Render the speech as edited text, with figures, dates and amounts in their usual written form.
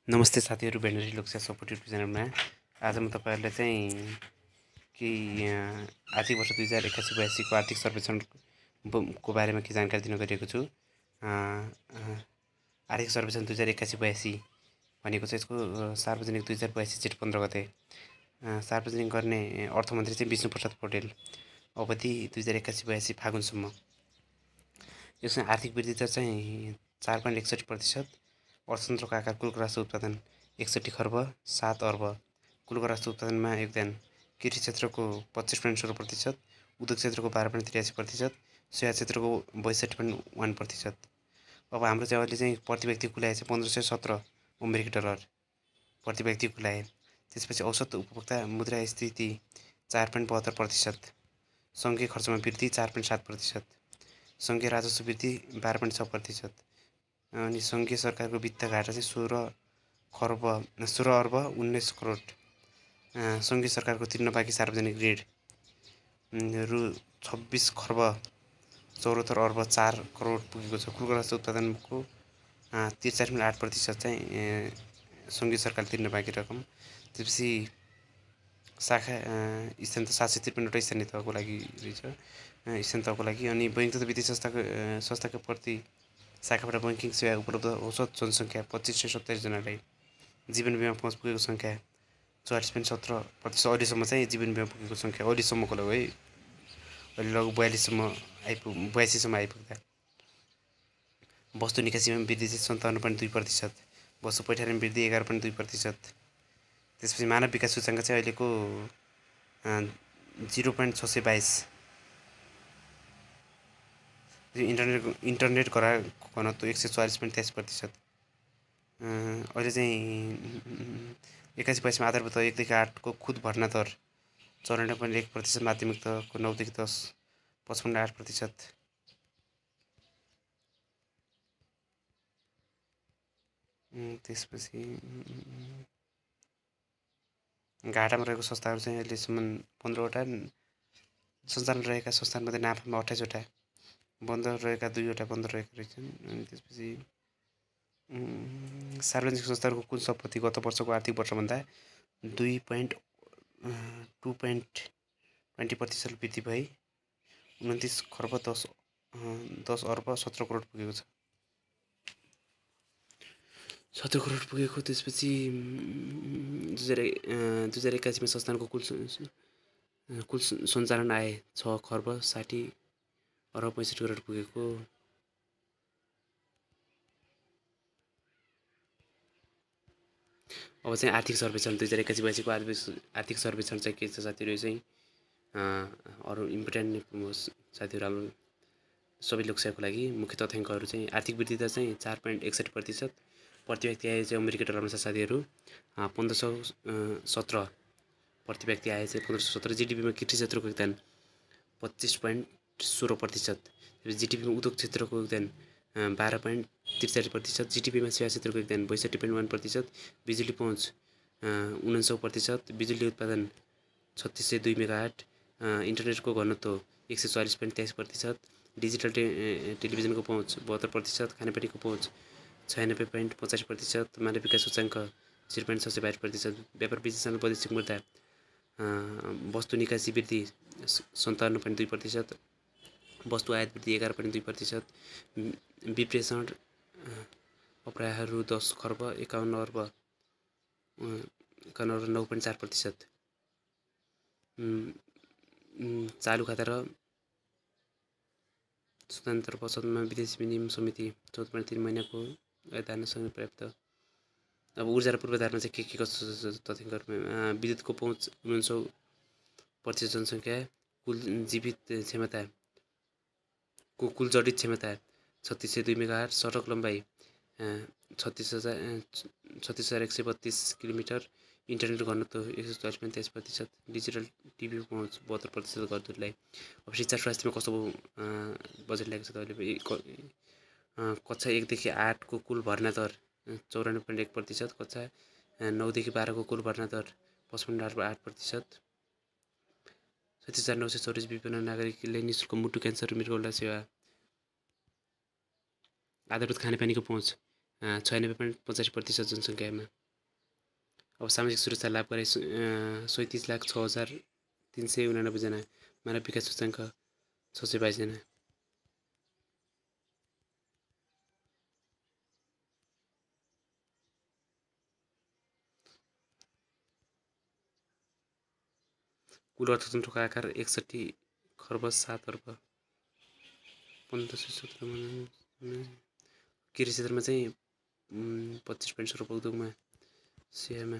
नमस्ते साथीहरू, veterinary Lok Sewa support YouTube च्यानलमा आज म तपाईँहरूलाई चाहिँ आर्थिक वर्ष 2081-82 को आर्थिक सर्वेक्षण को बारेमा के जानकारी दिन गइरहेको छु। आर्थिक सर्वेक्षण 2081-82 भनेको चाहिँ यसको सार्वजनिक 2082 जेठ 15 गते सार्वजनिक गर्ने अर्थमन्त्री चाहिँ विष्णुप्रसाद पौडेल। अवधि 2081-82 फागुनसम्म। यसमा आर्थिक वृद्धि दर चाहिँ 4.61%। अर्थतन्त्रको आकार कुलको राष्ट्र उत्पादन 61 खर्ब 7 अर्ब। कुलको राष्ट्र उत्पादनमा योगदान कृषि क्षेत्रको 25.16%, उद्योग क्षेत्रको 12.83%, सेवा क्षेत्रको 62.1%। अब हाम्रो चाहिँ अहिले चाहिँ प्रति व्यक्ति कुल आय चाहिँ 1517 अमेरिकी डलर प्रति व्यक्ति कुल आय। त्यसपछि औसत उपभोक्ता मुद्रास्फीति 4.72%, सङ्घीय खर्चमा वृद्धि 4.7%, सङ्घीय राजस्व वृद्धि 12.6%, अनि सङ्घीय सरकारको वित्त घाटा चाहिँ 16 अर्ब 19 करोड। सङ्घीय सरकारको तिर्न बाँकी सार्वजनिक ऋण रु 26 खर्ब 74 अर्ब 4 करोड पुगेको छ। कुलको राष्ट्र उत्पादनको 43.8% चाहिँ सङ्घीय सरकार तिर्न बाँकी रकम। त्यसपछि शाखा स्थान त 753वटा स्थानीय तहको लागि रहेछ, स्थानीय तहको लागि। अनि बैङ्क तथा वित्तीय संस्थाको प्रति शाखाबाट बैङ्किङ सेवा उपलब्ध औसत जनसङ्ख्या 2527 जनालाई। जीवन बिमा पहुँच पुगेको सङ्ख्या 44.17%। अहिलेसम्म चाहिँ जीवन बिमा पुगेको सङ्ख्या अहिलेसम्मको लागि है, अहिले लगभग 82सम्म आइपुग्दा। वस्तु निकासीमा वृद्धि चाहिँ 57.2%, वस्तु पैठारीमा वृद्धि 11.2%। त्यसपछि मानव विकास सूचाङ्क चाहिँ अहिलेको 0.622। इन्टरनेट घरको घनत्व 144.83%। अहिले चाहिँ 81-82मा आधारभूत 1 देखि 8 को खुद भर्ना दर 94.1%, माध्यमिक तहको 9 देखि 10 55.8%। त्यसपछि घाटामा रहेको संस्थाहरू चाहिँ अहिलेसम्म 15वटा, सञ्चालन रहेका संस्थानमध्ये नाफामा 28वटा, बन्द रहेका 2वटा बन्द रहेका रहेछन्। अनि त्यसपछि सार्वजनिक संस्थाहरूको कुल सम्पत्ति गत वर्षको आर्थिक वर्षभन्दा 2.20% वृद्धि भई 29 खर्ब 10 अर्ब 17 करोड पुगेको छ। 17 करोड पुगेको। त्यसपछि 2081मा संस्थानको कुल सञ्चालन आय 6 खर्ब 60 अर्ब 65 करोड पुगेको। अब चाहिँ आर्थिक सर्वेक्षण 2081-82को आर्थिक सर्वेक्षण चाहिँ के छ साथीहरू। यो चाहिँ अरू इम्पोर्टेन्ट साथीहरू हाम्रो सबै लोकसेवाको लागि मुख्य तथ्याङ्कहरू चाहिँ आर्थिक वृद्धि दर चाहिँ 4.61%। प्रति व्यक्ति आय चाहिँ अमेरिकी डलरमा छ साथीहरू 1517 प्रति व्यक्ति आय चाहिँ 1517। जिडिपीमा कृषि क्षेत्रको योगदान 25.16%। जिडिपीमा उद्योग क्षेत्रको योगदान 12.43%। जिडिपीमा सेवा क्षेत्रको योगदान 62.1%। बिजुली पहुँच 49%। बिजुली उत्पादन 3602 मेगावाट। इन्टरनेटको घनत्व 144.23%। डिजिटल टेलिभिजनको पहुँच 72%। खानेपानीको पहुँच 96.85%। मानव विकास सूचाङ्क 0.622%। व्यापार विदेशसँग वैदेशिक मुद्रा वस्तु निकासी वृद्धि 57.2%। वस्तु आयात वृद्धि 11.2%। विप्रेषण अप्रायहरू 10 खर्ब 51 अर्ब 9.4%। चालु खाता र स्वतन्त्र पसलमा विदेशी विनिमय समिति 14.3 महिनाको धारणासँग पर्याप्त। अब ऊर्जा र पूर्वाधारमा चाहिँ के कस्तो तथ्याङ्कहरूमा विद्युतको पहुँच 49% जनसङ्ख्या, कुल जीवित क्षमता कुल जडित क्षमता 3602 मेगावाट, सडक लम्बाइ 36,132 किलोमिटर, इन्टरनेट घनत्व 144.23%, डिजिटल टिभी पहुँच 72% घरधुरीलाई। अब शिक्षा स्वास्थ्यमा कस्तो बजेट लागेको छ त अहिले। कक्षा 1 देखि 8 को कुल भर्ना दर 94.1%, कक्षा 9 देखि 12 को कुल भर्ना दर 55.8%। 37,924 विभिन्न नागरिकले निःशुल्क मुटु क्यान्सर मृगौला सेवा। आधारभूत खानेपानीको पहुँच 96.85% जनसङ्ख्यामा। अब सामाजिक सुरक्षा लाभ गरे 37,06,389 जना। मानव विकास सूचकाङ्क 622 जना। कुल अर्थतन्त्रको आकार 61,07,1517। कृषि क्षेत्रमा चाहिँ 25.16 उद्योगमा सेयरमा